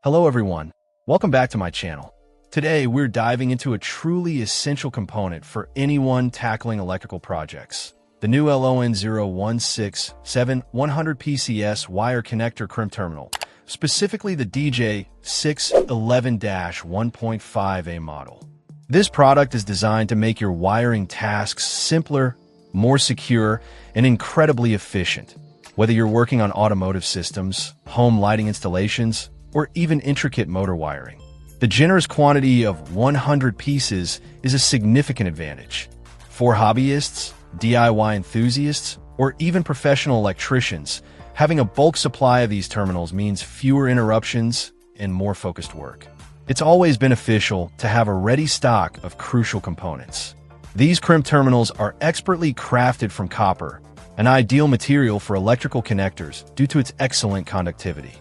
Hello everyone, welcome back to my channel. Today we're diving into a truly essential component for anyone tackling electrical projects. The new LON0167 100PCS wire connector crimp terminal, specifically the DJ611-1.5A model. This product is designed to make your wiring tasks simpler, more secure, and incredibly efficient. Whether you're working on automotive systems, home lighting installations, or even intricate motor wiring, the generous quantity of 100 pieces is a significant advantage. For hobbyists, DIY enthusiasts, or even professional electricians, having a bulk supply of these terminals means fewer interruptions and more focused work. It's always beneficial to have a ready stock of crucial components. These crimp terminals are expertly crafted from copper, an ideal material for electrical connectors due to its excellent conductivity.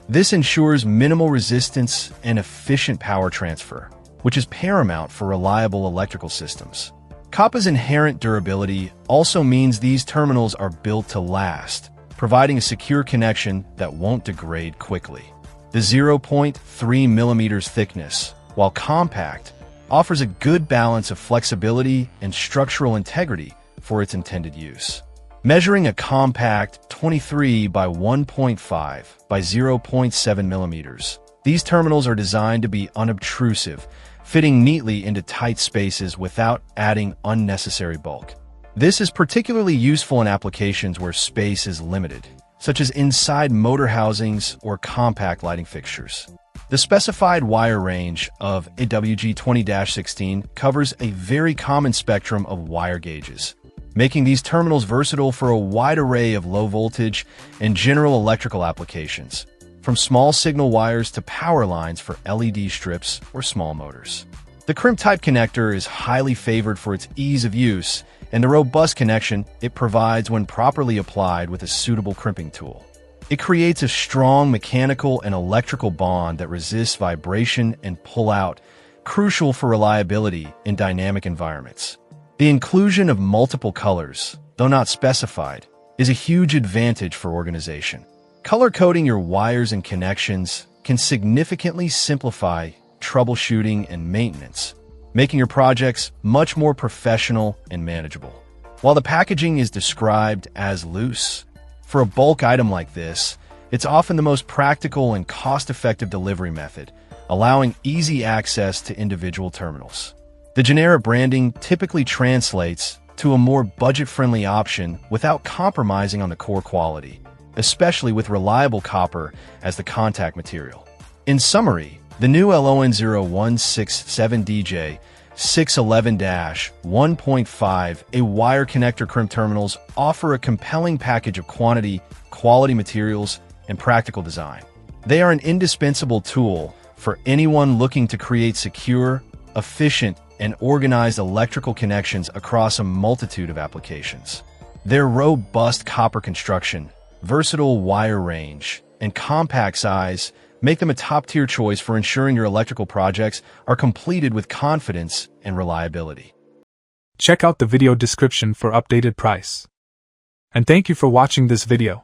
This ensures minimal resistance and efficient power transfer, which is paramount for reliable electrical systems. Copper's inherent durability also means these terminals are built to last, providing a secure connection that won't degrade quickly. The 0.3 mm thickness, while compact, offers a good balance of flexibility and structural integrity for its intended use. Measuring a compact 23 by 1.5 by 0.7 mm, these terminals are designed to be unobtrusive, fitting neatly into tight spaces without adding unnecessary bulk. This is particularly useful in applications where space is limited, such as inside motor housings or compact lighting fixtures. The specified wire range of AWG20-16 covers a very common spectrum of wire gauges, making these terminals versatile for a wide array of low voltage and general electrical applications, from small signal wires to power lines for LED strips or small motors. The crimp-type connector is highly favored for its ease of use and the robust connection it provides when properly applied with a suitable crimping tool. It creates a strong mechanical and electrical bond that resists vibration and pull-out, crucial for reliability in dynamic environments. The inclusion of multiple colors, though not specified, is a huge advantage for organization. Color-coding your wires and connections can significantly simplify troubleshooting and maintenance, making your projects much more professional and manageable. While the packaging is described as loose, for a bulk item like this, it's often the most practical and cost-effective delivery method, allowing easy access to individual terminals. The generic branding typically translates to a more budget-friendly option without compromising on the core quality, especially with reliable copper as the contact material. In summary, the new LON0167 DJ611-1.5A wire connector crimp terminals offer a compelling package of quantity, quality materials, and practical design. They are an indispensable tool for anyone looking to create secure, efficient, and organized electrical connections across a multitude of applications. Their robust copper construction, versatile wire range, and compact size make them a top-tier choice for ensuring your electrical projects are completed with confidence and reliability. Check out the video description for updated price. And thank you for watching this video.